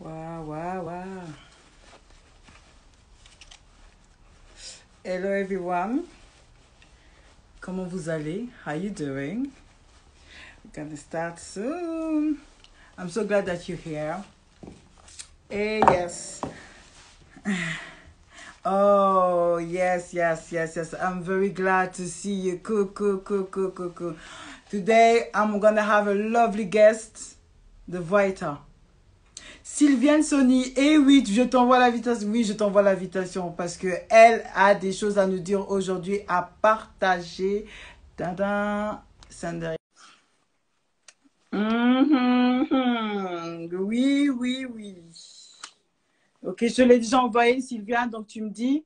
Wow, wow, wow. Hello everyone. Comment vous allez? How you doing? We're gonna start soon. I'm so glad that you're here. Hey, yes. Oh, yes, yes, yes, yes. I'm very glad to see you. Cool, cool, cool, cool, cool, cool. Today, I'm gonna have a lovely guest, the writer. Sylviane Sony, eh oui, je t'envoie l'invitation. Oui, je t'envoie l'invitation parce que elle a des choses à nous dire aujourd'hui, à partager. Tadam, Sandra. Oui, oui, oui. Ok, je l'ai déjà envoyé, Sylviane, donc tu me dis.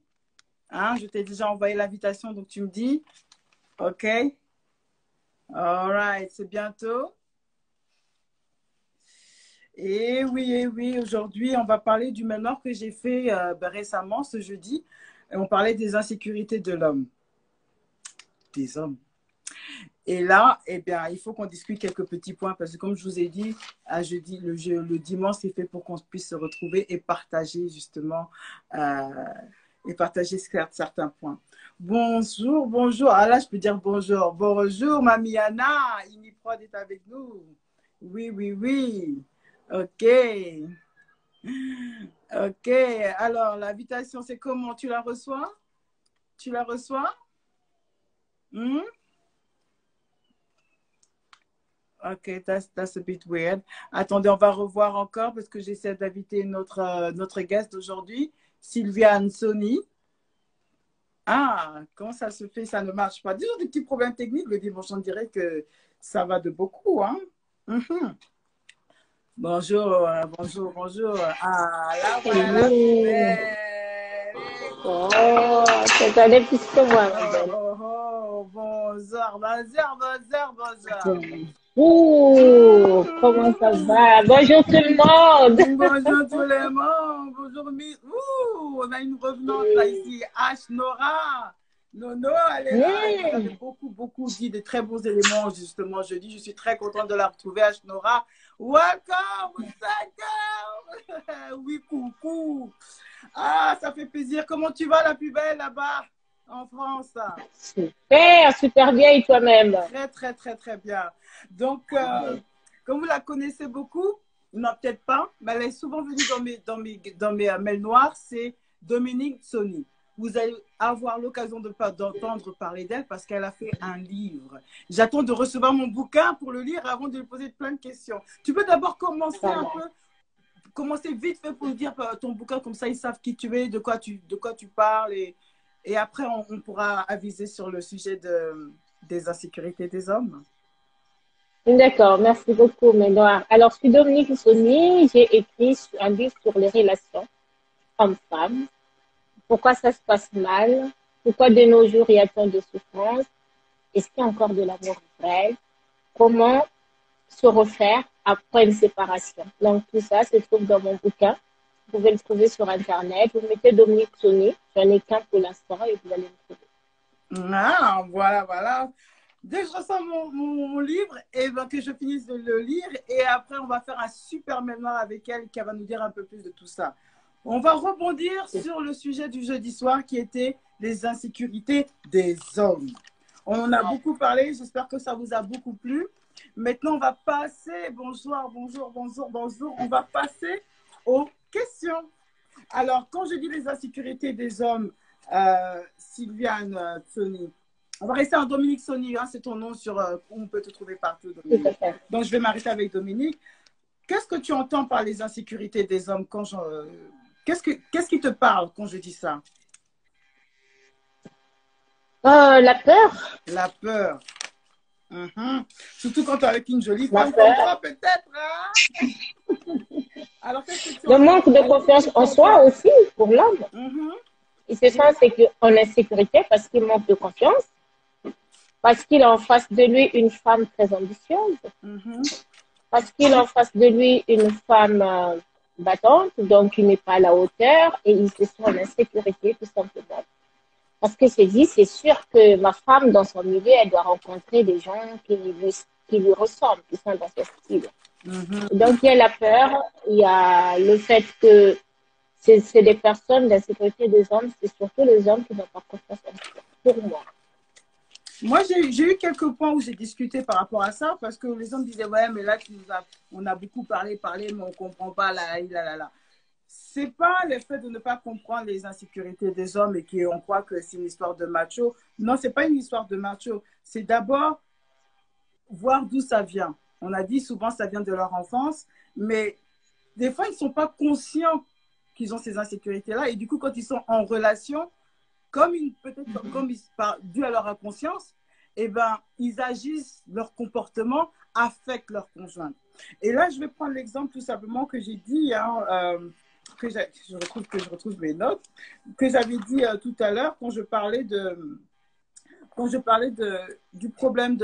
Hein, je t'ai déjà envoyé l'invitation, donc tu me dis. Ok. All right, c'est bientôt. Et oui, aujourd'hui, on va parler du mémoire que j'ai fait récemment, ce jeudi. Et on parlait des insécurités de l'homme, des hommes. Et là, eh bien, il faut qu'on discute quelques petits points parce que comme je vous ai dit, à jeudi, le dimanche, c'est fait pour qu'on puisse se retrouver et partager justement et partager certains points. Bonjour, bonjour. Ah là, je peux dire bonjour. Bonjour, Mamie Anna. Iniprod est avec nous. Oui, oui, oui. Ok. Ok. Alors, l'invitation, c'est comment? Tu la reçois? Tu la reçois? Hmm? Ok, that's a bit weird. Attendez, on va revoir encore parce que j'essaie d'inviter notre guest d'aujourd'hui, Sylviane Sony. Ah, comment ça se fait? Ça ne marche pas. Disons des petits problèmes techniques. Le dimanche, on dirait que ça va de beaucoup, hein? Mhm. Bonjour, bonjour, bonjour. Ah, là, voilà la Oui. belle. Oh, c'est allé plus que moi, ma Oh, belle. oh, oh, bonjour, bonjour, bonjour, bonjour. Bonjour, comment ça Mhm. va? Bonjour tout le monde. Bonjour tout le monde. Bonjour, on a une revenante là ici, H. Nora. Nono, elle est là. Elle nous avait beaucoup, beaucoup dit de très bons éléments justement jeudi. Je suis très contente de la retrouver, H. Nora. Welcome, welcome. Oui, coucou. Ah, ça fait plaisir. Comment tu vas, la plus belle là-bas en France? Super, super bien et toi-même? Très, très, très, très bien. Donc, comme vous la connaissez beaucoup, non, peut-être pas, mais elle est souvent venue dans mes mails noirs, c'est Dominique Sony. Vous allez avoir l'occasion d'entendre parler d'elle parce qu'elle a fait un livre. J'attends de recevoir mon bouquin pour le lire avant de lui poser plein de questions. Tu peux d'abord commencer un peu, commencer vite fait pour nous dire ton bouquin, comme ça ils savent qui tu es, de quoi tu parles, et après on pourra aviser sur le sujet des insécurités des hommes. D'accord, merci beaucoup, Ménoire. Alors, je suis Dominique Soni, j'ai écrit un livre sur les relations hommes-femmes. Pourquoi ça se passe mal? Pourquoi de nos jours il y a tant de souffrance? Est-ce qu'il y a encore de l'amour vrai? Comment se refaire après une séparation. Donc, tout ça se trouve dans mon bouquin. Vous pouvez le trouver sur Internet. Vous mettez Dominique Sony. J'en ai qu'un pour l'instant et vous allez le trouver. Ah, voilà, voilà. Dès que je reçois mon livre, et ben, que je finisse de le lire, et après, on va faire un super mémoire avec elle qui va nous dire un peu plus de tout ça. On va rebondir sur le sujet du jeudi soir qui était les insécurités des hommes. On en a beaucoup parlé, j'espère que ça vous a beaucoup plu. Maintenant, on va passer, bonjour, bonjour, bonjour, bonjour, on va passer aux questions. Alors, quand je dis les insécurités des hommes, Sylviane Sony, on va rester en Dominique Sony, hein, c'est ton nom sur on peut te trouver partout, Tout à Dominique. fait. Donc, je vais m'arrêter avec Dominique. Qu'est-ce que tu entends par les insécurités des hommes quand qu'est-ce qui te parle quand je dis ça? La peur. La peur. Mhm. Surtout quand tu es avec une jolie La femme comme peur. toi, peut-être. Hein? Alors, qu'est-ce que tu Le entends? manque de confiance en soi aussi pour l'homme. Mhm. Il se sent en insécurité parce qu'il manque de confiance, parce qu'il a en face de lui une femme très ambitieuse, Mhm. parce qu'il a en face de lui une femme battante, donc il n'est pas à la hauteur et il se sent en insécurité tout simplement. Parce que c'est dit, c'est sûr que ma femme, dans son milieu, elle doit rencontrer des gens qui lui ressemblent, qui sont dans ce style. Donc, il y a la peur, il y a le fait que c'est des personnes, la sécurité des hommes, c'est surtout les hommes qui n'ont pas confiance en soi, pour moi. Moi, j'ai eu quelques points où j'ai discuté par rapport à ça parce que les hommes disaient, ouais, mais là, on a beaucoup parlé, mais on ne comprend pas, là. C'est pas le fait de ne pas comprendre les insécurités des hommes et qu'on croit que c'est une histoire de macho. Non, c'est pas une histoire de macho. C'est d'abord voir d'où ça vient. On a dit souvent ça vient de leur enfance, mais des fois, ils ne sont pas conscients qu'ils ont ces insécurités-là. Et du coup, quand ils sont en relation, peut-être comme dû à leur inconscience, eh ben, ils agissent, leur comportement affecte leur conjoint. Et là, je vais prendre l'exemple tout simplement que j'ai dit, que je retrouve mes notes, que j'avais dit tout à l'heure quand je parlais du problème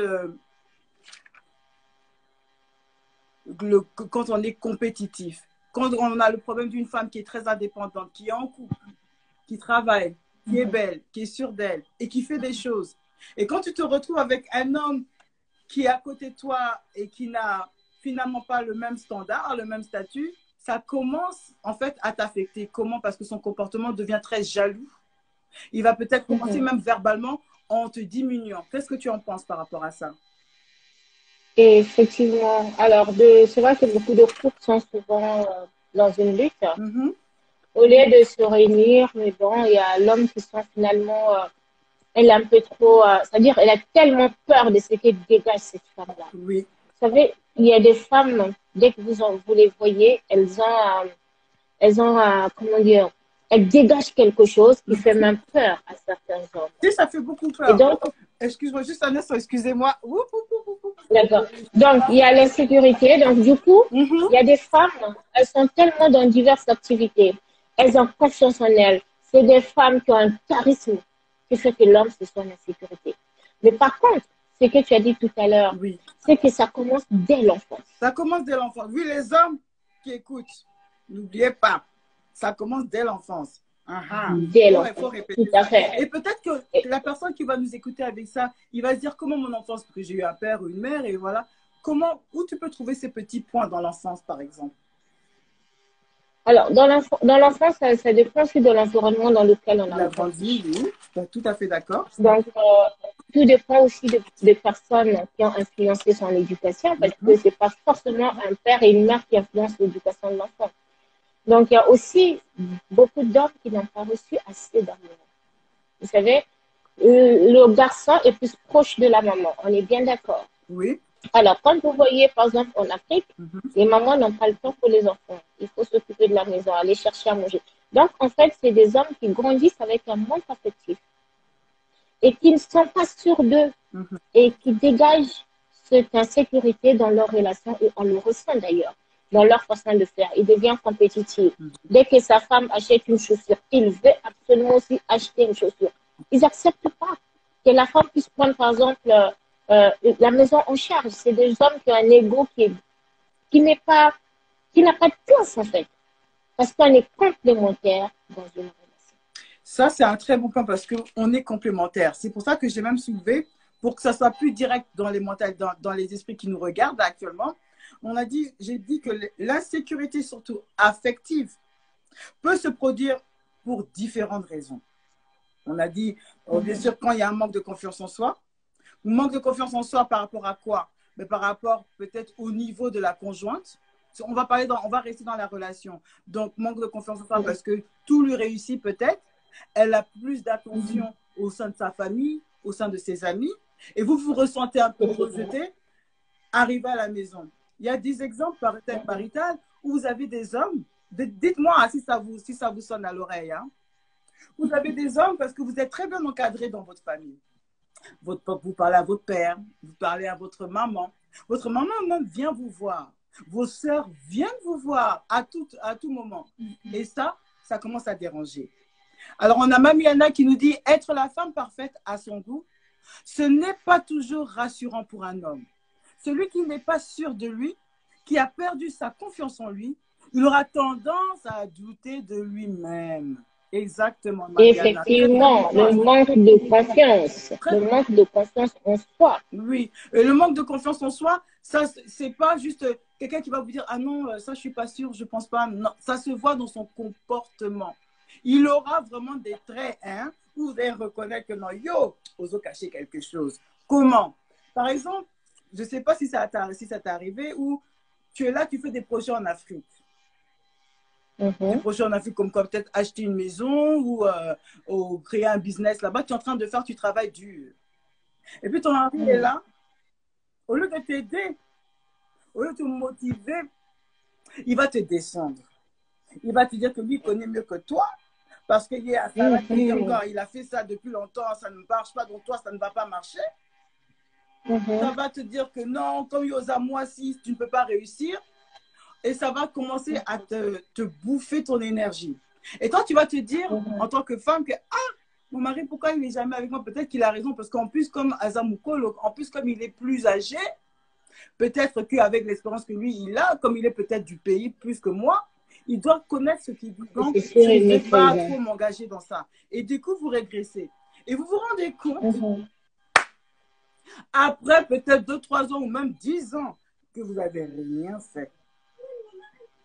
quand on est compétitif. Quand on a le problème d'une femme qui est très indépendante, qui est en couple, qui travaille, qui est belle, qui est sûre d'elle et qui fait des choses. Et quand tu te retrouves avec un homme qui est à côté de toi et qui n'a finalement pas le même standard, le même statut, ça commence en fait à t'affecter. Comment? Parce que son comportement devient très jaloux. Il va peut-être commencer même verbalement en te diminuant. Qu'est-ce que tu en penses par rapport à ça? Et effectivement, alors c'est vrai que beaucoup de couples sont souvent dans une lutte. Au lieu de se réunir, mais bon, il y a l'homme qui sont finalement, elle est un peu trop, c'est-à-dire elle a tellement peur de ce que dégage cette femme-là. Oui. Vous savez, il y a des femmes, dès que vous les voyez, elles ont, comment dire, elles dégagent quelque chose qui fait même peur à certains hommes. Si, ça fait beaucoup peur. Et donc, excuse-moi, juste un instant, excusez-moi. D'accord. Donc, il y a l'insécurité. Donc, du coup, il y a des femmes, elles sont tellement dans diverses activités. Elles ont confiance en elles. C'est des femmes qui ont un charisme qui fait que l'homme se sent en insécurité. Mais par contre, ce que tu as dit tout à l'heure, c'est que ça commence dès l'enfance. Ça commence dès l'enfance. Oui, les hommes qui écoutent, n'oubliez pas, ça commence dès l'enfance. Dès l'enfance. Il faut répéter. Tout à fait. Et peut-être que la personne qui va nous écouter avec ça, il va se dire comment mon enfance, parce que j'ai eu un père ou une mère, et voilà. Où tu peux trouver ces petits points dans l'enfance, par exemple? Alors, dans l'enfance, ça dépend aussi de l'environnement dans lequel on a grandi. Oui, tout à fait d'accord. Donc, tout dépend aussi des personnes qui ont influencé son éducation, parce que c'est pas forcément un père et une mère qui influencent l'éducation de l'enfant. Donc, il y a aussi beaucoup d'hommes qui n'ont pas reçu assez d'amour. Vous savez, le garçon est plus proche de la maman. On est bien d'accord. Oui. Alors, quand vous voyez, par exemple, en Afrique, les mamans n'ont pas le temps pour les enfants. Il faut s'occuper de la maison, aller chercher à manger. Donc, en fait, c'est des hommes qui grandissent avec un manque affectif et qui ne sont pas sûrs d'eux et qui dégagent cette insécurité dans leur relation et on le ressent d'ailleurs dans leur façon de faire. Il devient compétitif. Dès que sa femme achète une chaussure, il veut absolument aussi acheter une chaussure. Ils n'acceptent pas que la femme puisse prendre, par exemple, la maison en charge. C'est des hommes qui ont un ego qui n'a pas de place, en fait. Parce qu'on est complémentaires dans une relation. Ça, c'est un très bon point parce qu'on est complémentaires. C'est pour ça que j'ai même soulevé, pour que ça soit plus direct dans les mentales, dans les esprits qui nous regardent actuellement. J'ai dit que l'insécurité, surtout affective, peut se produire pour différentes raisons. On a dit, bien sûr, quand il y a un manque de confiance en soi. Manque de confiance en soi par rapport à quoi? Mais par rapport peut-être au niveau de la conjointe. On va rester dans la relation. Donc, manque de confiance en soi parce que tout lui réussit peut-être. Elle a plus d'attention au sein de sa famille, au sein de ses amis. Et vous ressentez un peu rejeté, arrivé à la maison. Il y a des exemples maritales où vous avez des hommes. Dites-moi si ça vous sonne à l'oreille. Vous avez des hommes parce que vous êtes très bien encadrés dans votre famille. Vous parlez à votre père, vous parlez à votre maman. Votre maman même vient vous voir. Vos sœurs viennent vous voir à tout moment. Et ça commence à déranger. Alors, on a Mamiana qui nous dit « Être la femme parfaite à son goût, ce n'est pas toujours rassurant pour un homme. Celui qui n'est pas sûr de lui, qui a perdu sa confiance en lui, il aura tendance à douter de lui-même. » Exactement, Mariana. Effectivement, le manque de confiance en soi. Oui, et le manque de confiance en soi, Ça, c'est pas juste quelqu'un qui va vous dire, ah non, ça, je suis pas sûre, je pense pas. Non, ça se voit dans son comportement. Il aura vraiment des traits, hein, où vous allez reconnaître que non, yo, ose cacher quelque chose. Comment? Par exemple, je sais pas si ça t'est arrivé, ou tu es là, tu fais des projets en Afrique. Des projets en Afrique comme peut-être acheter une maison ou créer un business là-bas, tu es en train de faire, tu travailles dur. Et puis ton mari est là, au lieu de t'aider, au lieu de te motiver, il va te descendre. Il va te dire que lui, il connaît mieux que toi. Parce qu'il est à ça, il a fait ça depuis longtemps, ça ne marche pas, donc toi, ça ne va pas marcher. Ça va te dire que non, comme Yosa, moi, si tu ne peux pas réussir, et ça va commencer à te bouffer ton énergie. Et toi, tu vas te dire, en tant que femme, que mon mari, pourquoi il n'est jamais avec moi? Peut-être qu'il a raison, parce qu'en plus, comme Azamouko, en plus, comme il est plus âgé, peut-être qu'avec l'expérience que lui, il a, comme il est peut-être du pays plus que moi, il doit connaître ce qu'il dit. Donc, je ne vais pas trop m'engager dans ça. Et du coup, vous régressez. Et vous vous rendez compte, après peut-être 2, 3 ans ou même 10 ans, que vous n'avez rien fait.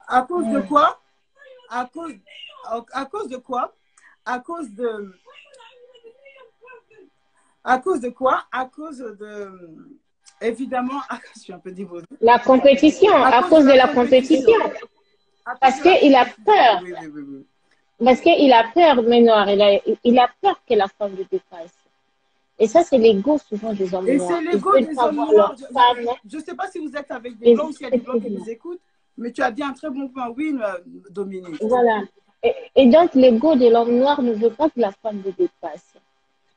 À cause de quoi? À cause de quoi? À cause de... À cause de quoi? À cause de... Évidemment, je suis un peu divorcée. La compétition, à cause de la compétition. Parce qu'il a peur. Oui. Parce qu'il a peur, Ménoir. Il a peur que la femme le dépasse. Et ça, c'est l'ego souvent des hommes noirs. Et c'est l'ego des hommes noirs. Je ne sais pas si vous êtes avec des blancs, s'il y a des blancs qui vous écoutent, mais tu as dit un très bon point, oui, Dominique. Voilà. Et donc, l'ego de l'homme noir ne veut pas que la femme le dépasse.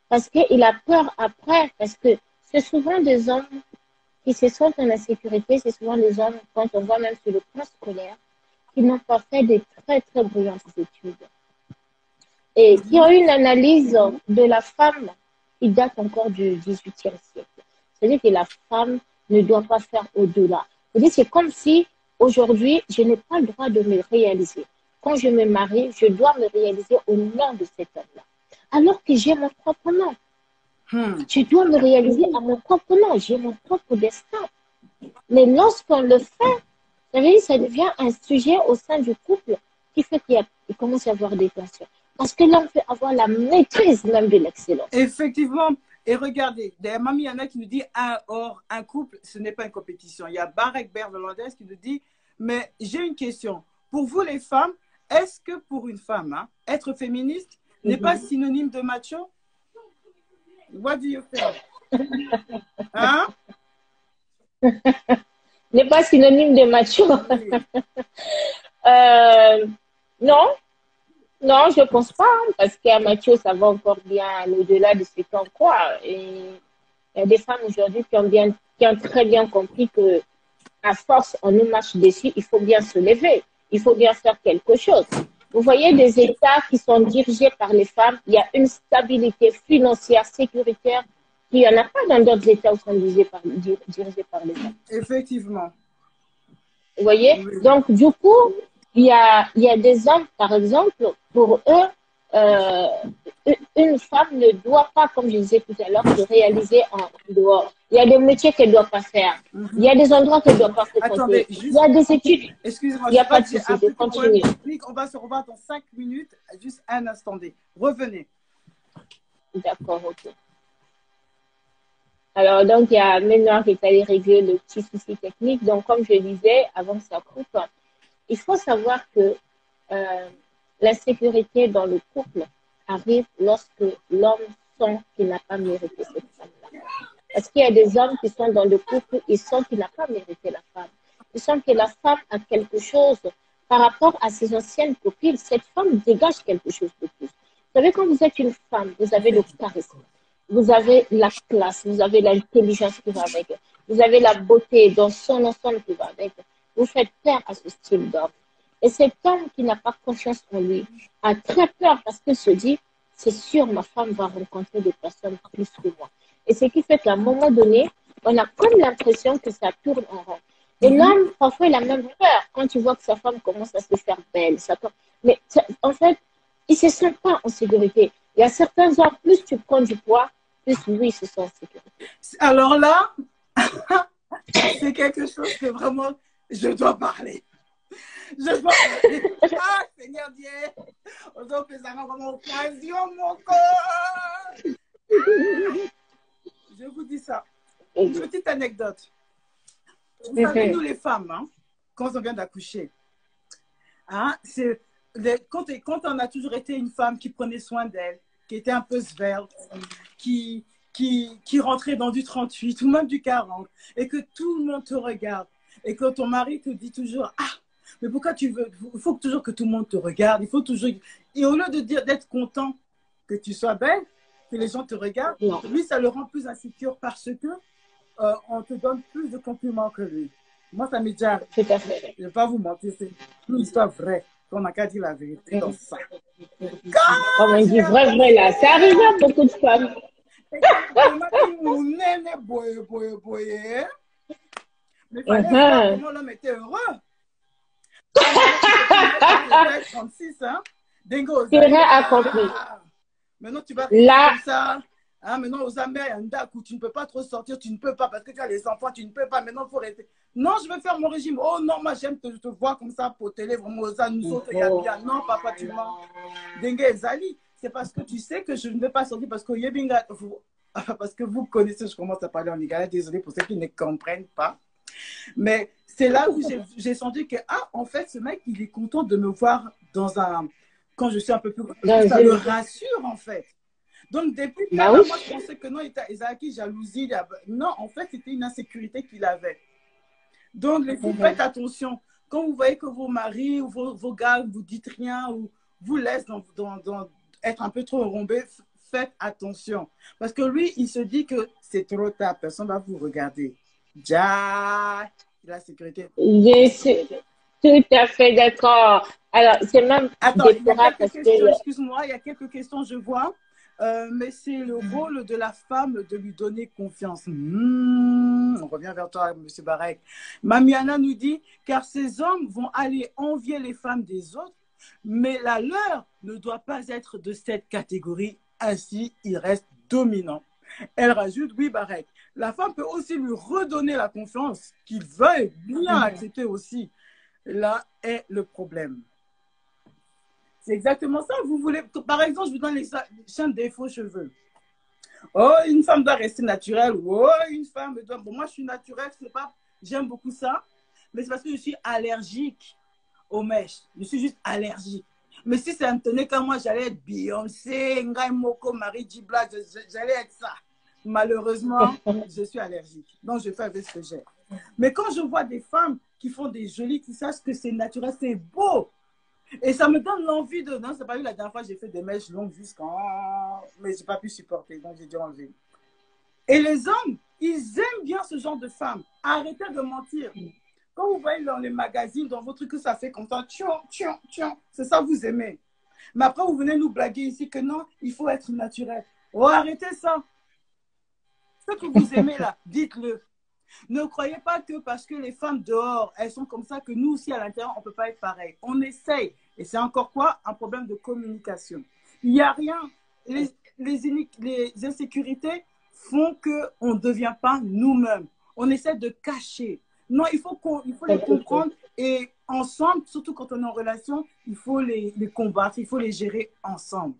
Parce qu'il a peur après. Parce que c'est souvent des hommes qui se sentent en insécurité. C'est souvent des hommes, quand on voit même sur le plan scolaire, qui n'ont pas fait des très, très brillantes études. Et qui ont une analyse de la femme qui date encore du XVIIIe siècle. C'est-à-dire que la femme ne doit pas faire au-delà. C'est comme si, aujourd'hui, je n'ai pas le droit de me réaliser. Quand je me marie, je dois me réaliser au nom de cet homme-là. Alors que j'ai mon propre nom. Je dois me réaliser à mon propre nom. J'ai mon propre destin. Mais lorsqu'on le fait, ça devient un sujet au sein du couple qui fait qu'il commence à y avoir des tensions. Parce que là, on peut avoir la maîtrise même de l'excellence. Effectivement. Et regardez, derrière Mamie Yana qui nous dit un couple, ce n'est pas une compétition. Il y a Barek Berlandès qui nous dit, mais j'ai une question. Pour vous les femmes, est-ce que pour une femme, être féministe n'est pas synonyme de macho? What do you think? Hein? N'est pas synonyme de macho. Non. Non, je ne pense pas, parce qu'un macho, ça va encore bien au-delà de ce qu'on croit. Et il y a des femmes aujourd'hui qui ont très bien compris que, à force, on nous marche dessus, il faut bien se lever, il faut bien faire quelque chose. Vous voyez des États qui sont dirigés par les femmes, il y a une stabilité financière, sécuritaire, qu'il n'y en a pas dans d'autres États où sont dirigés par les femmes. Effectivement. Vous voyez? Oui. Donc, du coup, il y a des hommes, par exemple, pour eux, une femme ne doit pas, comme je disais tout à l'heure, se réaliser en dehors. Il y a des métiers qu'elle ne doit pas faire. Il y a des endroits qu'elle ne doit pas fréquenter. Il y a des études. Excusez-moi, il n'y a pas de souci, je continue. On va se revoir dans 5 minutes. Juste un instant. Revenez. D'accord, ok. Alors, donc, il y a Ménoir qui est allé régler le petit souci technique. Donc, comme je disais, avant que ça coupe, il faut savoir que l'insécurité dans le couple arrive lorsque l'homme sent qu'il n'a pas mérité cette femme-là. Parce qu'il y a des hommes qui sont dans le couple, ils sentent qu'il n'a pas mérité la femme. Ils sentent que la femme a quelque chose par rapport à ses anciennes copines. Cette femme dégage quelque chose de plus. Vous savez, quand vous êtes une femme, vous avez le charisme. Vous avez la classe, vous avez l'intelligence qui va avec, vous avez la beauté dans son ensemble qui va avec. Vous faites peur à ce style d'homme. Et cet homme qui n'a pas confiance en lui a très peur parce qu'il se dit, c'est sûr, ma femme va rencontrer des personnes plus que moi. Et ce qui fait qu'à un moment donné, on a comme l'impression que ça tourne en rond. Et l'homme, parfois, il a même peur quand il voit que sa femme commence à se faire belle. Mais en fait, il ne se sent pas en sécurité. Il y a certains hommes, plus tu prends du poids, plus lui se sent en sécurité. Alors là, C'est quelque chose que vraiment, je dois parler. Je dois parler. Ah, Seigneur Dieu. On fait ça comme occasion, mon corps. Je vous dis ça. Une petite anecdote. Vous savez, nous les femmes, hein, quand on vient d'accoucher, hein, quand on a toujours été une femme qui prenait soin d'elle, qui était un peu svelte, qui rentrait dans du 38 ou même du 40, et que tout le monde te regarde, et que ton mari te dit toujours, ah, mais pourquoi tu veux, il faut toujours que tout le monde te regarde, il faut toujours, et au lieu de dire d'être content que tu sois belle, que les gens te regardent, lui, ça le rend plus insécure parce que on te donne plus de compliments que lui. Moi, ça m'est déjà arrivé. Tout à fait. Je ne vais pas vous mentir, c'est une histoire vraie. On n'a qu'à dire la vérité dans ça. Comme on dit vrai, vrai là. Ça arrive à beaucoup de femmes. Mais il fallait voir comment l'homme était heureux. 36, hein? Dingo. C'est vrai à compris. Maintenant, tu vas là comme ça. Hein, maintenant, aux Amériques, il y a un dac où tu ne peux pas trop sortir, tu ne peux pas parce que tu as les enfants, tu ne peux pas. Maintenant, il faut rester. Non, je vais faire mon régime. Oh non, moi, j'aime te voir comme ça pour télé, vraiment, ça nous autres, il y a bien. Non, papa, tu mens. Dengue et Zali, c'est parce que tu sais que je ne vais pas sortir parce que Yebinga, parce que vous connaissez, je commence à parler en Igala, désolé pour ceux qui ne comprennent pas. Mais c'est là où j'ai senti que, ah, en fait, ce mec, il est content de me voir dans un. Quand je suis un peu plus. Ça me rassure, en fait. Donc, depuis là, moi, je pensais que non, Isaac, jalousie. Non, en fait, c'était une insécurité qu'il avait. Donc, les filles, faites attention. Quand vous voyez que vos maris ou vos gars ne vous dites rien ou vous laissent être un peu trop enrombés, faites attention. Parce que lui, il se dit que c'est trop tard, personne ne va vous regarder. Ja, la sécurité. Je suis tout à fait d'accord. Alors, c'est même déplorable parce que... Excuse-moi, il y a quelques questions, je vois. Mais c'est le rôle de la femme de lui donner confiance. On revient vers toi, M. Barek. Mamiana nous dit, car ces hommes vont aller envier les femmes des autres, mais la leur ne doit pas être de cette catégorie, ainsi il reste dominant. Elle rajoute, oui, Barek, la femme peut aussi lui redonner la confiance qu'il veuille bien accepter aussi. Là est le problème. C'est exactement ça. Vous voulez, par exemple, je vous donne l'exemple des faux cheveux. Oh, une femme doit rester naturelle. Oh, une femme doit. Bon, moi, je suis naturelle, c'est pas. J'aime beaucoup ça, mais c'est parce que je suis allergique aux mèches. Je suis juste allergique. Mais si ça me tenait comme moi, j'allais être Beyoncé, Ngai Moko, Marie Dibla, j'allais être ça. Malheureusement, je suis allergique. Donc, je fais avec ce que j'ai. Mais quand je vois des femmes qui font des jolies, qui sachent que c'est naturel, c'est beau. Et ça me donne l'envie de... Non, c'est pas eu la dernière fois, j'ai fait des mèches longues jusqu'en... Mais j'ai pas pu supporter, donc j'ai dû enlever. Et les hommes, ils aiment bien ce genre de femmes. Arrêtez de mentir. Quand vous voyez dans les magazines, dans vos trucs, que ça fait comme ça, c'est ça vous aimez. Mais après, vous venez nous blaguer ici que non, il faut être naturel. Oh, arrêtez ça. Ce que vous aimez là, dites-le. Ne croyez pas que parce que les femmes dehors, elles sont comme ça, que nous aussi à l'intérieur, on ne peut pas être pareil. On essaye. Et c'est encore quoi? Un problème de communication. Il n'y a rien. Les insécurités font qu'on ne devient pas nous-mêmes. On essaie de cacher. Non, il faut les comprendre et ensemble, surtout quand on est en relation, il faut les combattre, il faut les gérer ensemble.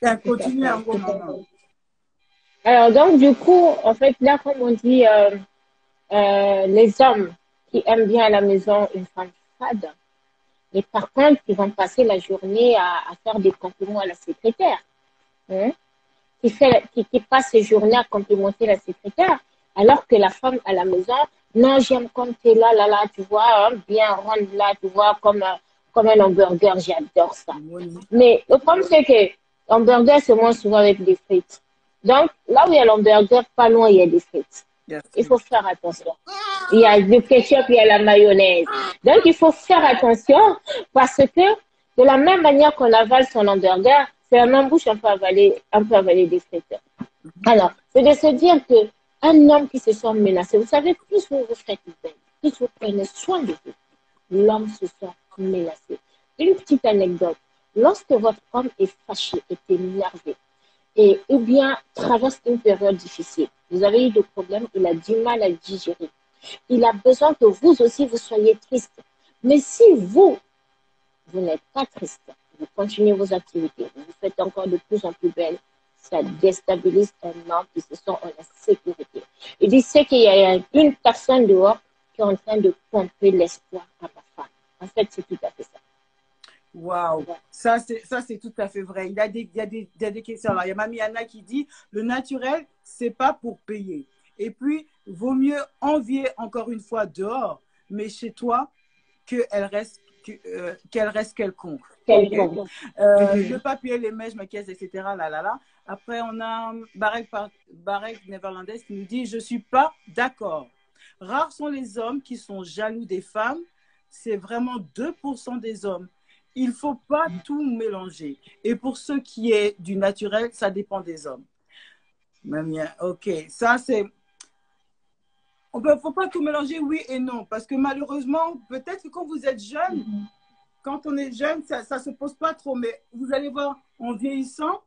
Et continuer un bon moment. Alors, donc, du coup, en fait, là, comme on dit, les hommes qui aiment bien à la maison une femme fade, et par contre, ils vont passer la journée à faire des compliments à la secrétaire. Hein? Qui passe ses journées à complimenter la secrétaire, alors que la femme à la maison, non, j'aime comme tu es là, tu vois, hein, bien ronde là, tu vois, comme un hamburger, j'adore ça. Mais le problème, c'est que l'hamburger, c'est moins souvent avec des frites. Donc, là où il y a l'hamburger, pas loin, il y a des frites. Il faut faire attention. Il y a du ketchup, il y a la mayonnaise. Donc, il faut faire attention parce que de la même manière qu'on avale son hamburger, c'est la même bouche, on peut avaler des frites. Alors, c'est de se dire que un homme qui se sent menacé, vous savez, plus vous vous faites belle, plus vous prenez soin de vous, l'homme se sent menacé. Une petite anecdote. Lorsque votre homme est fâché, est énervé, ou bien traverse une période difficile, vous avez eu des problèmes, il a du mal à le digérer. Il a besoin que vous aussi, vous soyez triste. Mais si vous n'êtes pas triste, vous continuez vos activités, vous vous faites encore de plus en plus belle, ça déstabilise un homme qui se sent en insécurité. Il dit, c'est qu'il y a une personne dehors qui est en train de pomper l'espoir à ma femme. En fait, c'est tout à fait ça. Waouh, ça c'est tout à fait vrai. Il y a des questions. Alors, il y a Mamie Anna qui dit le naturel, c'est pas pour payer. Et puis, vaut mieux envier encore une fois dehors, mais chez toi, qu'elle reste quelconque. Quelconque. Le papier, les mèches, maquillage, etc. Là, là, là. Après, on a Barek néerlandaise qui nous dit je suis pas d'accord. Rares sont les hommes qui sont jaloux des femmes. C'est vraiment 2% des hommes. Il ne faut pas tout mélanger. Et pour ce qui est du naturel, ça dépend des hommes. Ok, ça c'est... Il ne faut pas tout mélanger, oui et non. Parce que malheureusement, peut-être que quand vous êtes jeune, quand on est jeune, ça ne se pose pas trop. Mais vous allez voir, en vieillissant,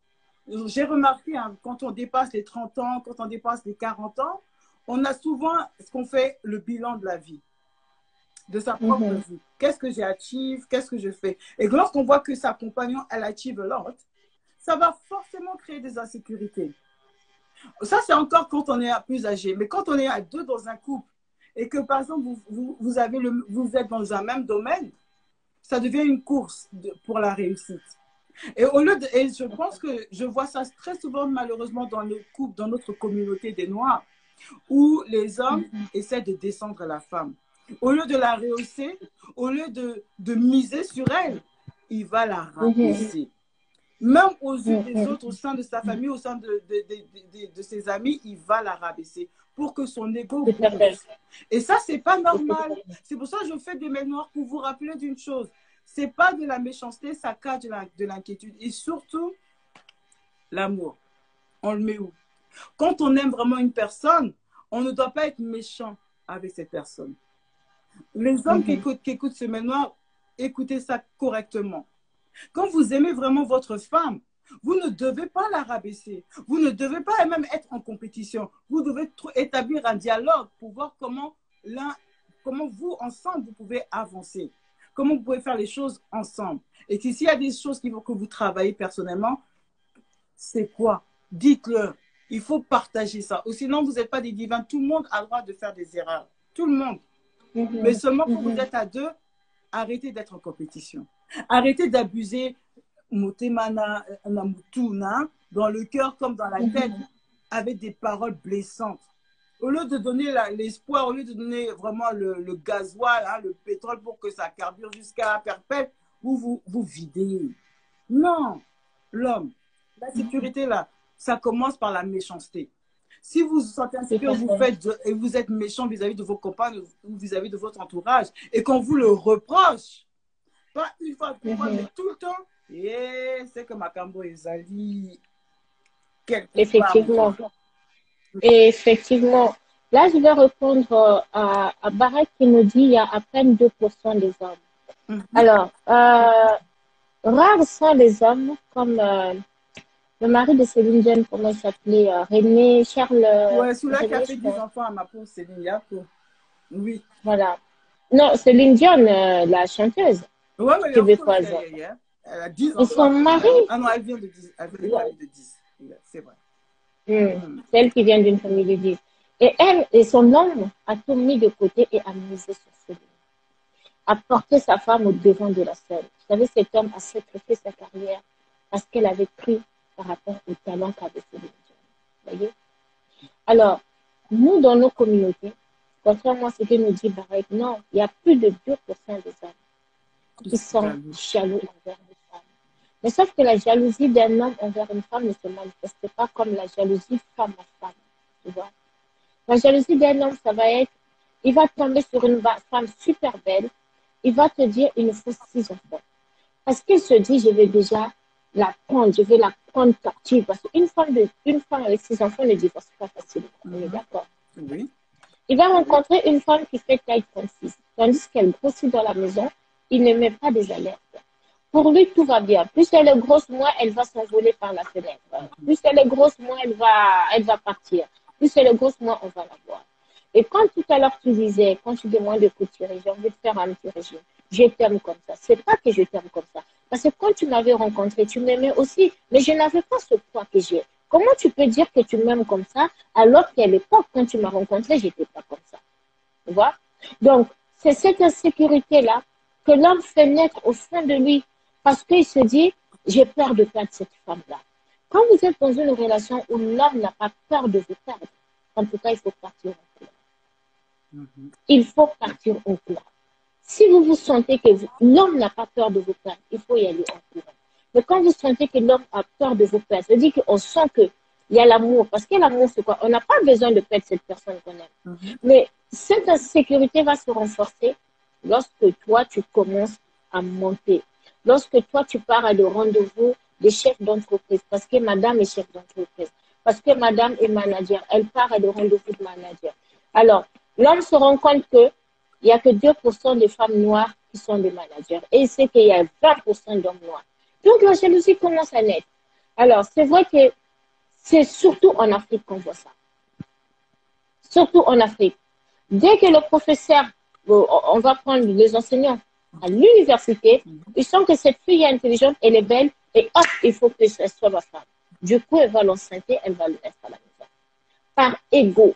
j'ai remarqué, hein, quand on dépasse les 30 ans, quand on dépasse les 40 ans, on a souvent ce qu'on fait le bilan de la vie, de sa propre vie. Qu'est-ce que j'ai achieve, qu'est-ce que je fais. Et lorsqu'on voit que sa compagnon, elle achieve a lot, ça va forcément créer des insécurités. Ça, c'est encore quand on est plus âgé. Mais quand on est à deux dans un couple et que, par exemple, vous êtes dans un même domaine, ça devient une course pour la réussite. Et je pense que je vois ça très souvent, malheureusement, dans le couple, dans notre communauté des Noirs, où les hommes essaient de descendre la femme. Au lieu de la rehausser, au lieu de miser sur elle, il va la rabaisser. Même aux yeux des autres, au sein de sa famille, au sein de ses amis, il va la rabaisser pour que son ego bouge. Et ça, c'est pas normal. C'est pour ça que je fais des mémoires pour vous rappeler d'une chose. C'est pas de la méchanceté, ça cache de l'inquiétude. Et surtout, l'amour. On le met où? Quand on aime vraiment une personne, on ne doit pas être méchant avec cette personne. Les hommes qui écoutent ce mémoire, écoutez ça correctement. Quand vous aimez vraiment votre femme, vous ne devez pas la rabaisser. Vous ne devez pas même être en compétition. Vous devez établir un dialogue pour voir comment vous, ensemble, vous pouvez avancer. Comment vous pouvez faire les choses ensemble. Et s'il y a des choses que vous travaillez personnellement, c'est quoi? Dites-le. Il faut partager ça. Ou sinon, vous n'êtes pas des divins. Tout le monde a le droit de faire des erreurs. Tout le monde. Mais seulement quand vous êtes à deux, arrêtez d'être en compétition. Arrêtez d'abuser Motemana Namutuna dans le cœur comme dans la tête avec des paroles blessantes. Au lieu de donner l'espoir, au lieu de donner vraiment le gasoil, hein, le pétrole pour que ça carbure jusqu'à perpète, vous videz. Non, l'homme, la sécurité là, ça commence par la méchanceté. Si vous vous sentez insécure, et vous êtes méchant vis-à-vis de vos compagnes ou vis-à-vis de votre entourage, et qu'on vous le reproche, pas une fois, deux fois, mais tout le temps, c'est que Makambo et Zali, effectivement. Et effectivement, là, je vais répondre à Barak qui nous dit qu'il y a à peine 2% des hommes. Alors, rares sont les hommes comme le mari de Céline Dion, comment il s'appelait, René Charles. Ouais, celui-là qui a fait 10 enfants à ma pauvre Céline Dion. Oui. Voilà. Non, Céline Dion, la chanteuse. Ouais, mais québécoise. Elle a 10 enfants. Et son mari. Ah non, elle vient de 10. Elle vient de 10. C'est vrai. C'est elle qui vient d'une famille de 10. Et elle et son homme a tout mis de côté et a misé sur Céline. A porté sa femme au devant de la scène. Vous savez, cet homme a sacrifié sa carrière parce qu'elle avait cru par rapport au talent qu'avait Céline Dion. Vous voyez? Alors, nous, dans nos communautés, contrairement à ce que nous dit Barek, non, il y a plus de 2% des hommes qui sont jaloux envers les femmes. Mais sauf que la jalousie d'un homme envers une femme ne se manifeste pas comme la jalousie femme à femme. Tu vois? La jalousie d'un homme, ça va être, il va tomber sur une femme super belle, il va te dire, il nous faut 6 enfants. Parce qu'il se dit, je vais déjà la prendre, je vais la prendre captive. Parce qu'une femme avec 6 enfants ne divorce pas facilement. On est d'accord? Oui. Il va rencontrer une femme qui fait taille 36. Tandis qu'elle grossit dans la maison, il ne met pas des alertes. Pour lui, tout va bien. Plus elle est grosse, moins elle va s'envoler par la fenêtre. Plus elle est grosse, moins elle va partir. Plus elle est grosse, moins on va l'avoir. Et quand tout à l'heure tu disais, quand tu demandes de Thierry, j'ai envie de faire un petit régime, je t'aime comme ça. C'est pas que je t'aime comme ça. Parce que quand tu m'avais rencontré, tu m'aimais aussi, mais je n'avais pas ce poids que j'ai. Comment tu peux dire que tu m'aimes comme ça, alors qu'à l'époque, quand tu m'as rencontré, j'étais pas comme ça. Tu vois? Donc, c'est cette insécurité-là que l'homme fait naître au fond de lui, parce qu'il se dit, j'ai peur de perdre cette femme-là. Quand vous êtes dans une relation où l'homme n'a pas peur de vous perdre, en tout cas, il faut partir en courant. Il faut partir en courant. Si vous vous sentez que l'homme n'a pas peur de vous perdre, il faut y aller en courant. Mais quand vous sentez que l'homme a peur de vous perdre, ça veut dire qu'on sent qu'il y a l'amour. Parce que l'amour, c'est quoi? On n'a pas besoin de perdre cette personne qu'on aime. Mais cette insécurité va se renforcer lorsque toi, tu commences à monter. Lorsque toi, tu pars à des rendez-vous des chefs d'entreprise. Parce que madame est chef d'entreprise. Parce que madame est manager. Elle part à des rendez-vous de manager. Alors, l'homme se rend compte que il n'y a que 2% de femmes noires qui sont des managers. Et il sait qu'il y a 20% d'hommes noirs. Donc, la jalousie commence à naître. Alors, c'est vrai que c'est surtout en Afrique qu'on voit ça. Surtout en Afrique. Dès que le professeur, on va prendre les enseignants à l'université, ils sentent que cette fille est intelligente, elle est belle, et hop, il faut que ce soit ma femme. Du coup, elle va l'enceinter, elle va le mettre à la maison. Par ego.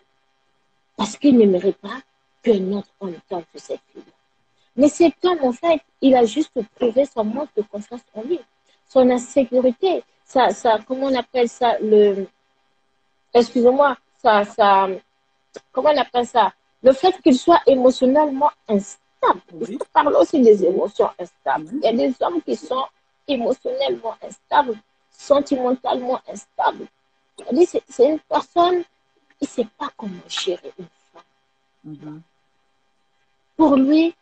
Parce qu'il n'aimerait pas qu'un autre homme tente cette fille-là. Mais cet homme, en fait, il a juste prouvé son manque de confiance en lui, son insécurité, comment on appelle ça, excusez-moi, comment on appelle ça, le fait qu'il soit émotionnellement instable. Il faut parler aussi des émotions instables. Il y a des hommes qui sont émotionnellement instables, sentimentalement instables. C'est une personne, il ne sait pas comment gérer une femme. Pour lui,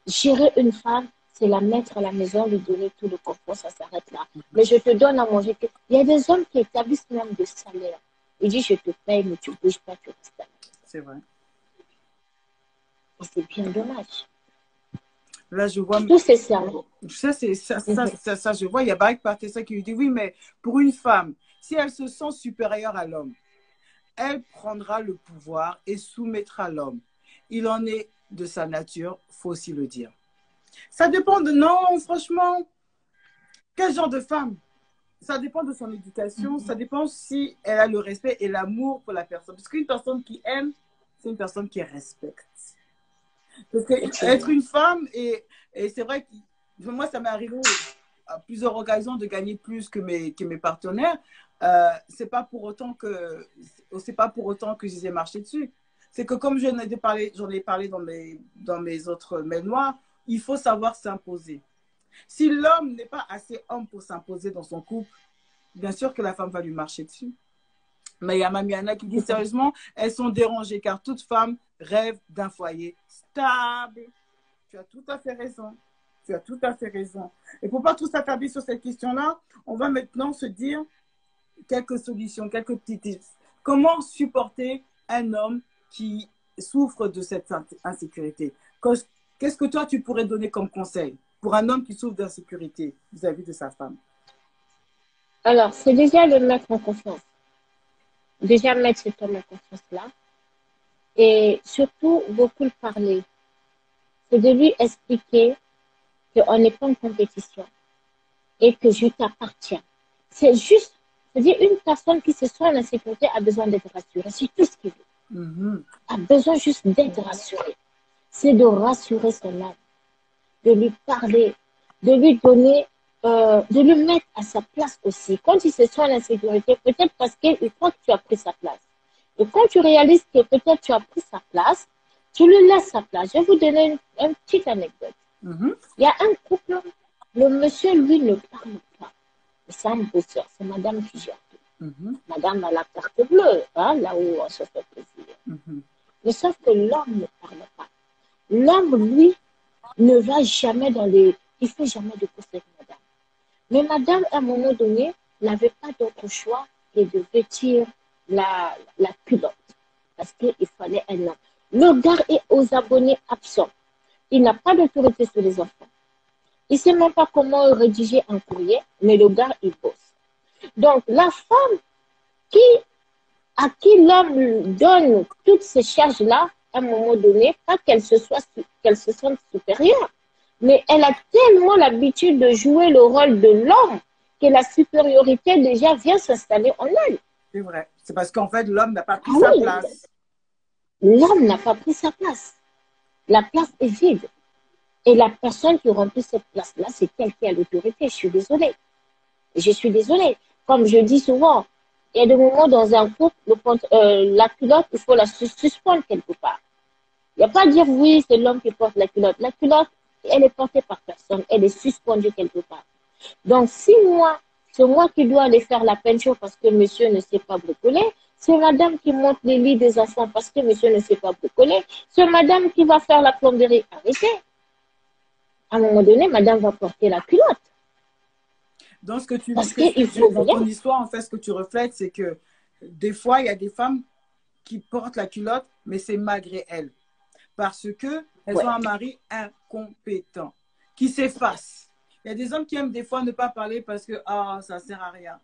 gérer une femme, c'est la mettre à la maison, lui donner tout le confort, ça s'arrête là. Mais je te donne à manger. Il y a des hommes qui établissent même des salaires. Il dit, je te paye, mais tu ne bouges pas, tu restes là. C'est vrai. Et c'est bien dommage. Là, je vois. Tout c'est ça. Ça, je vois. Il y a Barack Partessa qui lui dit, oui, mais pour une femme, si elle se sent supérieure à l'homme, elle prendra le pouvoir et soumettra l'homme. Il en est de sa nature, faut aussi le dire. Ça dépend de, non, franchement, quel genre de femme? Ça dépend de son éducation, ça dépend si elle a le respect et l'amour pour la personne. Parce qu'une personne qui aime, c'est une personne qui respecte. Parce que être une femme, et c'est vrai que moi, ça m'est arrivé à plusieurs occasions de gagner plus que mes partenaires. C'est pas pour autant que je les ai marchés dessus. C'est que comme j'en ai parlé dans mes autres mémoires, il faut savoir s'imposer. Si l'homme n'est pas assez homme pour s'imposer dans son couple, bien sûr que la femme va lui marcher dessus. Mais il y a Mamiana qui dit sérieusement, elles sont dérangées car toute femme rêve d'un foyer stable. Tu as tout à fait raison. Tu as tout à fait raison. Et pour pas trop s'attarder sur cette question-là, on va maintenant se dire quelques solutions, quelques petites tips. Comment supporter un homme qui souffre de cette insécurité? Qu'est-ce que toi, tu pourrais donner comme conseil pour un homme qui souffre d'insécurité vis-à-vis de sa femme? Alors, c'est déjà le mettre en confiance. Déjà mettre cet homme en confiance-là. Et surtout, beaucoup le parler. C'est de lui expliquer qu'on n'est pas en compétition et que je t'appartiens. C'est juste, c'est-à-dire une personne qui se sent en insécurité a besoin d'être rassurée. C'est tout ce qu'il veut. A besoin juste d'être rassurée. C'est de rassurer son âme, de lui parler, de lui donner, de lui mettre à sa place aussi. Quand il se sent en insécurité, peut-être parce qu'il croit que tu as pris sa place. Et quand tu réalises que peut-être tu as pris sa place, tu lui laisses sa place. Je vais vous donner une petite anecdote. Il y a un couple, le monsieur, lui, ne parle pas. C'est un bosseur, c'est madame qui gère tout. Madame a la carte bleue, hein, là où on se fait plaisir. Mais sauf que l'homme ne parle pas. L'homme, lui, ne va jamais il fait jamais de course avec madame. Mais madame, à un moment donné, n'avait pas d'autre choix que de vêtir la culotte. Parce qu'il fallait un homme. Le gars est aux abonnés absents. Il n'a pas d'autorité sur les enfants. Il ne sait même pas comment rédiger un courrier, mais le gars, il bosse. Donc, la femme qui à qui l'homme donne toutes ces charges-là, à un moment donné, pas qu'elle se sente supérieure, mais elle a tellement l'habitude de jouer le rôle de l'homme que la supériorité déjà vient s'installer en elle. C'est vrai. C'est parce qu'en fait, l'homme n'a pas Ah pris sa oui, place. l'homme n'a pas pris sa place. La place est vide. Et la personne qui remplit cette place-là, c'est elle qui a l'autorité. Je suis désolée. Je suis désolée. Comme je dis souvent, il y a des moments dans un couple, la culotte, il faut la suspendre quelque part. Il n'y a pas à dire oui, c'est l'homme qui porte la culotte. La culotte, elle est portée par personne. Elle est suspendue quelque part. Donc, si moi, c'est moi qui dois aller faire la peinture parce que monsieur ne sait pas bricoler, c'est madame qui monte les lits des enfants parce que monsieur ne sait pas bricoler, c'est madame qui va faire la plomberie. Arrêtez. À un moment donné, madame va porter la culotte. Donc, ce que tu, Parce qu'il faut dans bien. ton histoire, en fait, ce que tu reflètes, c'est que des fois, il y a des femmes qui portent la culotte, mais c'est malgré elles. Parce qu'elles Ouais. ont un mari incompétent, qui s'efface. Il y a des hommes qui aiment des fois ne pas parler parce que ça ne sert à rien.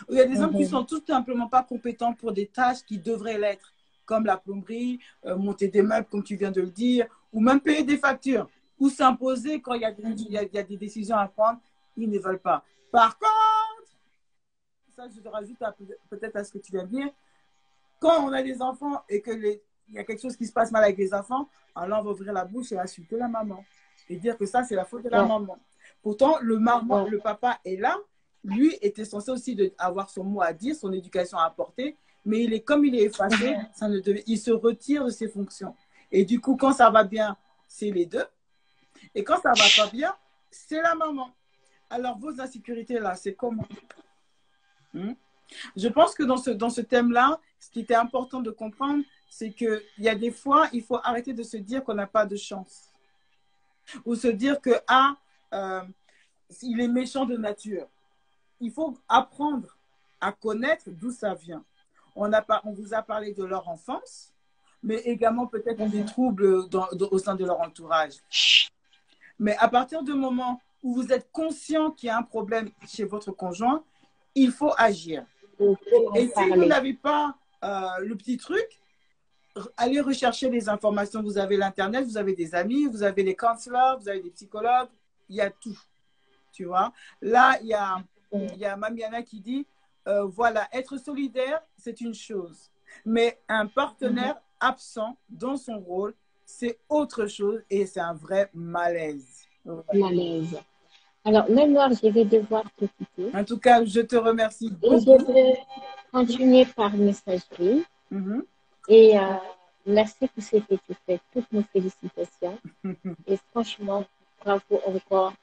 Ou il y a des hommes qui sont tout simplement pas compétents pour des tâches qui devraient l'être, comme la plomberie, monter des meubles, comme tu viens de le dire, ou même payer des factures, ou s'imposer quand il y a des décisions à prendre, ils ne veulent pas. Par contre, ça je te rajoute peut-être à ce que tu viens de dire, quand on a des enfants et il y a quelque chose qui se passe mal avec les enfants, alors on va ouvrir la bouche et insulter la maman. Et dire que ça, c'est la faute de la maman. Pourtant, le papa est là. Lui était censé aussi avoir son mot à dire, son éducation à apporter. Mais comme il est effacé, il se retire de ses fonctions. Et du coup, quand ça va bien, c'est les deux. Et quand ça va pas bien, c'est la maman. Alors, vos insécurités là, c'est comment? Je pense que dans ce thème-là, ce qui était important de comprendre, c'est qu'il y a des fois, il faut arrêter de se dire qu'on n'a pas de chance. Ou se dire que, il est méchant de nature. Il faut apprendre à connaître d'où ça vient. On vous a parlé de leur enfance, mais également peut-être des troubles au sein de leur entourage. Mais à partir du moment où vous êtes conscient qu'il y a un problème chez votre conjoint, il faut agir. Et si vous n'avez pas le petit truc, allez rechercher les informations. Vous avez l'Internet, vous avez des amis, vous avez les counselors, vous avez des psychologues, il y a tout. Tu vois? Là, il y a Mamiana qui dit, voilà, être solidaire, c'est une chose. Mais un partenaire absent dans son rôle, c'est autre chose et c'est un vrai malaise. Malaise. Alors, même moi, je vais devoir te quitter. En tout cas, je te remercie beaucoup. Et je vais continuer par messagerie. Et merci pour ce que tu fais. Toutes nos félicitations. Et franchement, bravo encore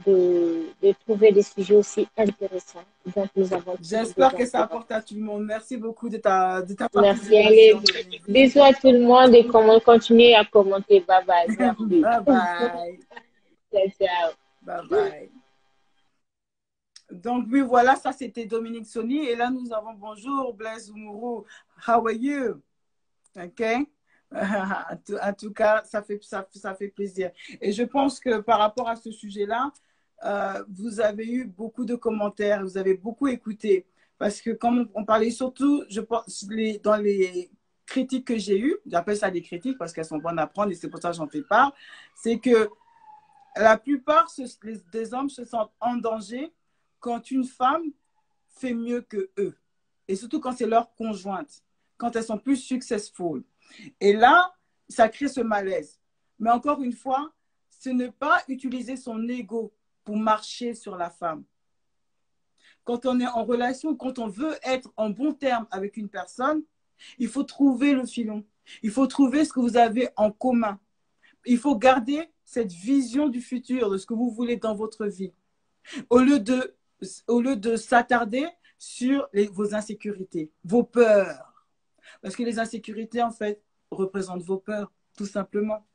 de trouver des sujets aussi intéressants. Donc, nous avons. J'espère que ça apporte à tout le monde. Merci beaucoup de ta participation. Merci. Allez, bisous à tout le monde et continuez à commenter. Bye bye. Merci. Bye bye. Ciao, ciao. Bye bye. Donc, oui, voilà, ça c'était Dominique Sony. Et là, nous avons bonjour, Blaise Oumourou. How are you? OK? En tout cas, ça fait plaisir. Et je pense que par rapport à ce sujet-là, vous avez eu beaucoup de commentaires, vous avez beaucoup écouté. Parce que comme on parlait surtout, je pense, dans les critiques que j'ai eues, j'appelle ça des critiques parce qu'elles sont bonnes à prendre et c'est pour ça que j'en fais part, c'est que la plupart des hommes se sentent en danger quand une femme fait mieux que eux. Et surtout quand c'est leur conjointe, quand elles sont plus successful. Et là, ça crée ce malaise. Mais encore une fois, ce n'est pas utiliser son ego pour marcher sur la femme. Quand on est en relation, quand on veut être en bon terme avec une personne, il faut trouver le filon. Il faut trouver ce que vous avez en commun. Il faut garder cette vision du futur, de ce que vous voulez dans votre vie. Au lieu de s'attarder sur vos insécurités, vos peurs. Parce que les insécurités, en fait, représentent vos peurs, tout simplement.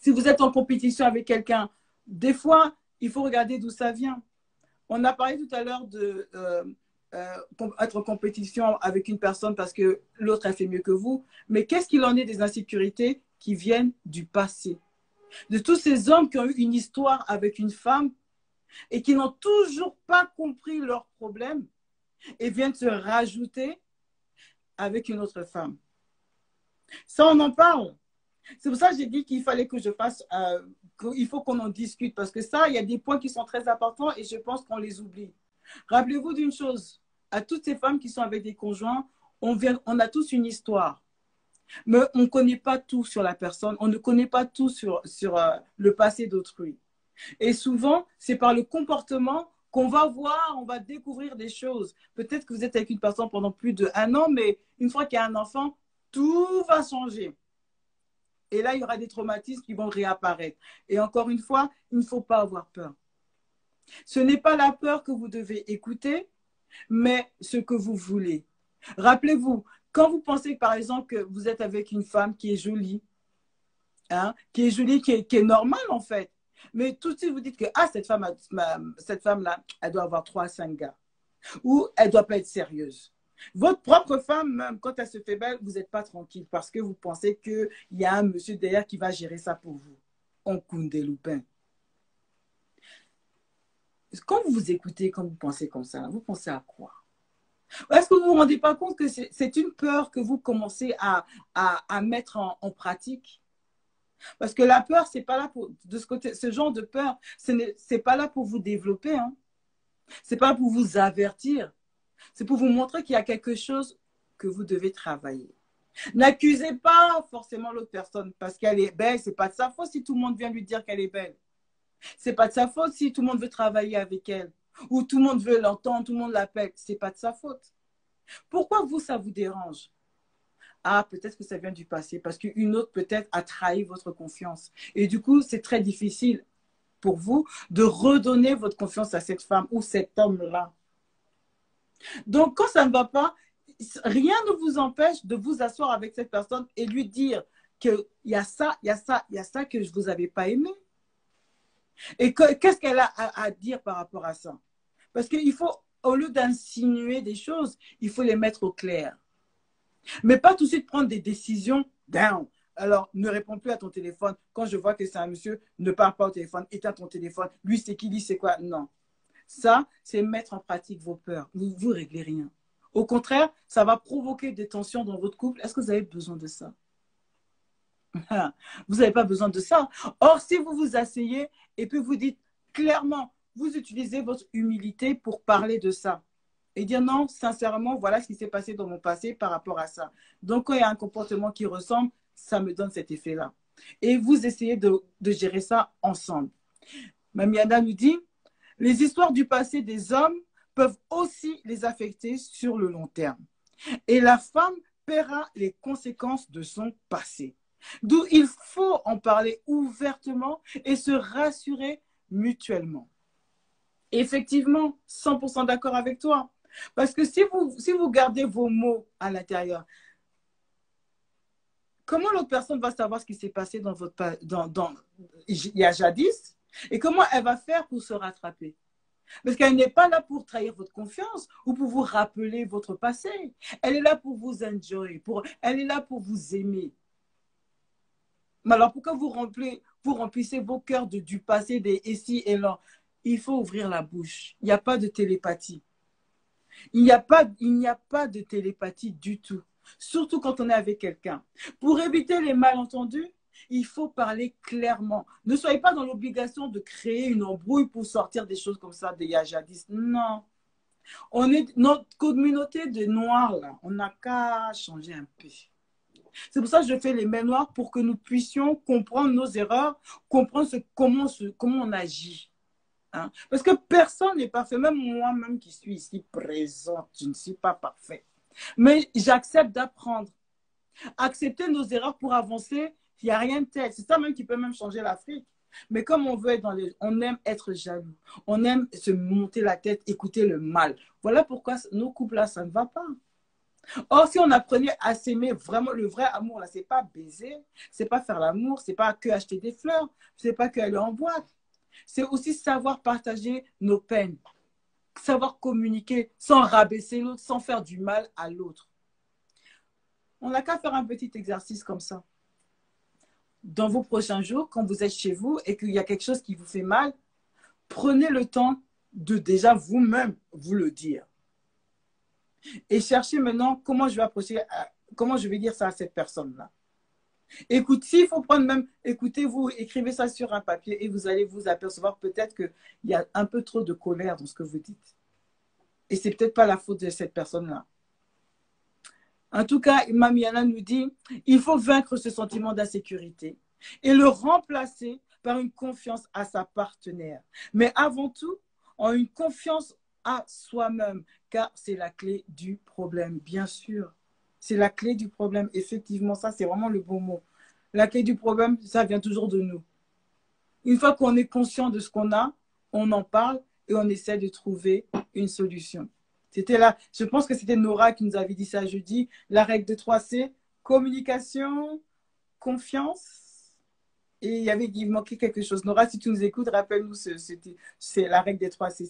Si vous êtes en compétition avec quelqu'un, des fois, il faut regarder d'où ça vient. On a parlé tout à l'heure de être en compétition avec une personne parce que l'autre a fait mieux que vous. Mais qu'est-ce qu'il en est des insécurités qui viennent du passé? De tous ces hommes qui ont eu une histoire avec une femme et qui n'ont toujours pas compris leurs problèmes et viennent se rajouter avec une autre femme. Ça, on en parle. C'est pour ça que j'ai dit qu'il fallait que je fasse, qu'il faut qu'on en discute, parce que ça, il y a des points qui sont très importants et je pense qu'on les oublie. Rappelez-vous d'une chose, à toutes ces femmes qui sont avec des conjoints, on a tous une histoire, mais on ne connaît pas tout sur la personne, on ne connaît pas tout sur le passé d'autrui. Et souvent, c'est par le comportement qu'on va voir, on va découvrir des choses. Peut-être que vous êtes avec une personne pendant plus d'1 an, mais une fois qu'il y a un enfant, tout va changer. Et là, il y aura des traumatismes qui vont réapparaître. Et encore une fois, il ne faut pas avoir peur. Ce n'est pas la peur que vous devez écouter, mais ce que vous voulez. Rappelez-vous, quand vous pensez, par exemple, que vous êtes avec une femme qui est jolie, hein, qui est normale en fait, mais tout de suite vous dites que ah, cette femme-là, elle doit avoir 3 à 5 gars, ou elle ne doit pas être sérieuse. Votre propre femme, même quand elle se fait belle, vous n'êtes pas tranquille parce que vous pensez qu'il y a un monsieur derrière qui va gérer ça pour vous. On coule des loupins. Quand vous vous écoutez, quand vous pensez comme ça, vous pensez à quoi? Est-ce que vous ne vous rendez pas compte que c'est une peur que vous commencez à mettre en pratique? Parce que la peur, c'est pas là pour, de ce côté, ce genre de peur, c'est pas là pour vous développer, hein. C'est pas pour vous avertir. C'est pour vous montrer qu'il y a quelque chose que vous devez travailler. N'accusez pas forcément l'autre personne parce qu'elle est belle. C'est pas de sa faute si tout le monde vient lui dire qu'elle est belle. C'est pas de sa faute si tout le monde veut travailler avec elle ou tout le monde veut l'entendre, tout le monde l'appelle. C'est pas de sa faute. Pourquoi vous, ça vous dérange? Ah, peut-être que ça vient du passé parce qu'une autre peut-être a trahi votre confiance. Et du coup, c'est très difficile pour vous de redonner votre confiance à cette femme ou cet homme-là. Donc, quand ça ne va pas, rien ne vous empêche de vous asseoir avec cette personne et lui dire qu'il y a ça, il y a ça, il y a ça que je ne vous avais pas aimé. Et qu'est-ce qu'elle a à dire par rapport à ça? Parce qu'il faut, au lieu d'insinuer des choses, il faut les mettre au clair. Mais pas tout de suite prendre des décisions down. Alors, ne réponds plus à ton téléphone. Quand je vois que c'est un monsieur, ne parle pas au téléphone, éteins ton téléphone. Lui, c'est qui, lui, c'est quoi? Non. Ça, c'est mettre en pratique vos peurs. Vous ne réglez rien. Au contraire, ça va provoquer des tensions dans votre couple. Est-ce que vous avez besoin de ça? Vous n'avez pas besoin de ça. Or, si vous vous asseyez et puis vous dites clairement, vous utilisez votre humilité pour parler de ça. Et dire non, sincèrement, voilà ce qui s'est passé dans mon passé par rapport à ça. Donc, quand il y a un comportement qui ressemble, ça me donne cet effet-là. Et vous essayez de gérer ça ensemble. Mamiana nous dit, les histoires du passé des hommes peuvent aussi les affecter sur le long terme. Et la femme paiera les conséquences de son passé. D'où il faut en parler ouvertement et se rassurer mutuellement. Effectivement, 100% d'accord avec toi. Parce que si vous gardez vos mots à l'intérieur, comment l'autre personne va savoir ce qui s'est passé il y a jadis et comment elle va faire pour se rattraper? Parce qu'elle n'est pas là pour trahir votre confiance ou pour vous rappeler votre passé. Elle est là pour vous enjoy, elle est là pour vous aimer. Mais alors pourquoi vous remplissez vos cœurs du passé, des ici et là? Il faut ouvrir la bouche. Il n'y a pas de télépathie. Il n'y a pas de télépathie du tout. Surtout quand on est avec quelqu'un. Pour éviter les malentendus, il faut parler clairement. Ne soyez pas dans l'obligation de créer une embrouille pour sortir des choses comme ça, des yajadis. Non. Notre communauté de Noirs, là, on n'a qu'à changer un peu. C'est pour ça que je fais les mains noires pour que nous puissions comprendre nos erreurs, comprendre comment on agit. Hein? Parce que personne n'est parfait. Même moi-même qui suis ici présente, je ne suis pas parfaite. Mais j'accepte d'apprendre. Accepter nos erreurs pour avancer, il n'y a rien de tel. C'est ça même qui peut même changer l'Afrique. Mais comme on veut être on aime être jaloux. On aime se monter la tête, écouter le mal. Voilà pourquoi nos couples là, ça ne va pas. Or, si on apprenait à s'aimer vraiment, le vrai amour, là, c'est pas baiser, c'est pas faire l'amour, c'est pas que acheter des fleurs, c'est pas que aller en boîte. C'est aussi savoir partager nos peines, savoir communiquer sans rabaisser l'autre, sans faire du mal à l'autre. On n'a qu'à faire un petit exercice comme ça. Dans vos prochains jours, quand vous êtes chez vous et qu'il y a quelque chose qui vous fait mal, prenez le temps de déjà vous-même vous le dire. Et cherchez maintenant comment je vais approcher, comment je vais dire ça à cette personne-là. Écoute, s'il faut prendre même, écoutez-vous, écrivez ça sur un papier et vous allez vous apercevoir peut-être qu'il y a un peu trop de colère dans ce que vous dites. Et c'est peut-être pas la faute de cette personne-là. En tout cas, Mamiana nous dit, il faut vaincre ce sentiment d'insécurité et le remplacer par une confiance à sa partenaire. Mais avant tout, en une confiance à soi-même, car c'est la clé du problème, bien sûr. C'est la clé du problème. Effectivement, ça, c'est vraiment le bon mot. La clé du problème, ça vient toujours de nous. Une fois qu'on est conscient de ce qu'on a, on en parle et on essaie de trouver une solution. C'était là, je pense que c'était Nora qui nous avait dit ça jeudi. La règle de 3C, communication, confiance. Et il y avait, il manquait quelque chose. Nora, si tu nous écoutes, rappelle-nous, c'est la règle des 3C.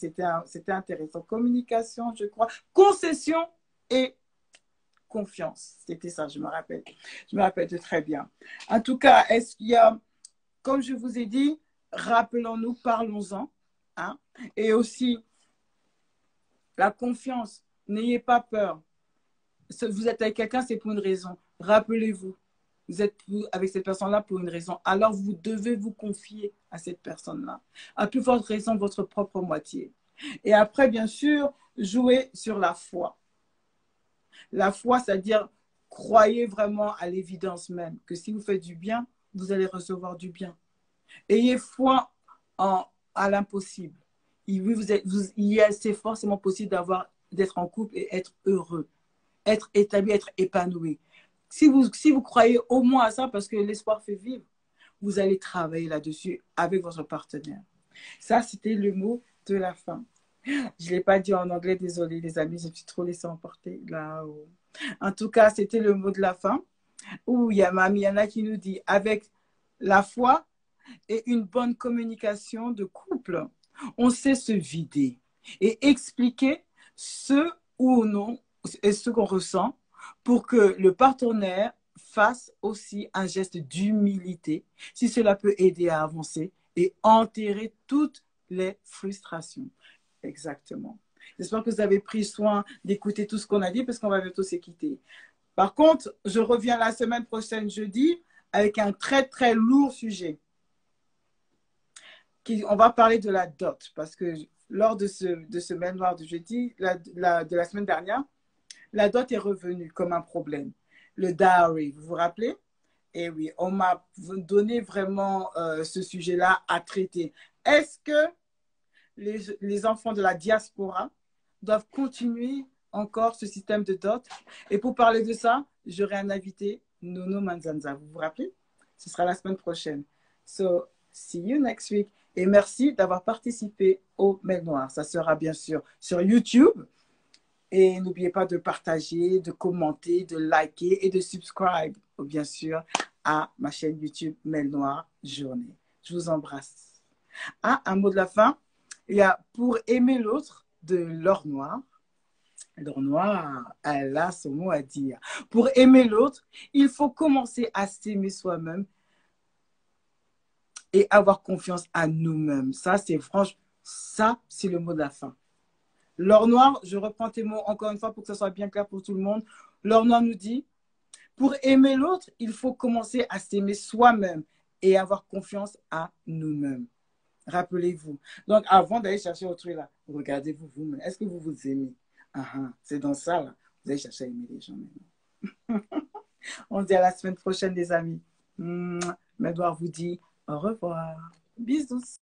C'était intéressant. Communication, je crois. Concession et confiance. C'était ça, je me rappelle. Je me rappelle très bien. En tout cas, est-ce qu'il y a, comme je vous ai dit, rappelons-nous, parlons-en. Hein? Et aussi, la confiance, n'ayez pas peur. Vous êtes avec quelqu'un, c'est pour une raison. Rappelez-vous, vous êtes avec cette personne-là pour une raison. Alors, vous devez vous confier à cette personne-là. À plus forte raison, votre propre moitié. Et après, bien sûr, jouez sur la foi. La foi, c'est-à-dire, croyez vraiment à l'évidence même que si vous faites du bien, vous allez recevoir du bien. Ayez foi à l'impossible. C'est forcément possible d'être en couple et être heureux, être établi, être épanoui. Si vous croyez au moins à ça, parce que l'espoir fait vivre, vous allez travailler là-dessus avec votre partenaire. Ça, c'était le mot de la fin. Je ne l'ai pas dit en anglais, désolé les amis, je me suis trop laissée emporter là-haut. En tout cas, c'était le mot de la fin, où il y a Mamiana qui nous dit, avec la foi et une bonne communication de couple, on sait se vider et expliquer ce ou non et ce qu'on ressent pour que le partenaire fasse aussi un geste d'humilité, si cela peut aider à avancer et enterrer toutes les frustrations. Exactement. J'espère que vous avez pris soin d'écouter tout ce qu'on a dit parce qu'on va bientôt se quitter. Par contre, je reviens la semaine prochaine, jeudi, avec un très, très lourd sujet. On va parler de la dot parce que lors de ce même noir de jeudi, de la semaine dernière, la dot est revenue comme un problème. Le dowry, vous vous rappelez? Et oui, on m'a donné vraiment ce sujet-là à traiter. Est-ce que les enfants de la diaspora doivent continuer encore ce système de dot? Et pour parler de ça, j'aurai un invité, Nono Manzanza. Vous vous rappelez? Ce sera la semaine prochaine. So, see you next week. Et merci d'avoir participé au Mail Noir. Ça sera bien sûr sur YouTube. Et n'oubliez pas de partager, de commenter, de liker et de subscribe, bien sûr, à ma chaîne YouTube Mail Noir Journée. Je vous embrasse. Ah, un mot de la fin. Il y a Pour aimer l'autre de Laure Noir. Laure Noir, elle a son mot à dire. Pour aimer l'autre, il faut commencer à s'aimer soi-même et avoir confiance à nous-mêmes. Ça, c'est franche. Ça, c'est le mot de la fin. Laure Noir, je reprends tes mots encore une fois pour que ce soit bien clair pour tout le monde. Laure Noir nous dit, pour aimer l'autre, il faut commencer à s'aimer soi-même et avoir confiance à nous-mêmes. Rappelez-vous. Donc, avant d'aller chercher autrui là, regardez-vous vous-même. Est-ce que vous vous aimez? C'est dans ça, là. Vous allez chercher à aimer les gens maintenant. On se dit à la semaine prochaine, les amis. Medouard vous dit au revoir. Bisous.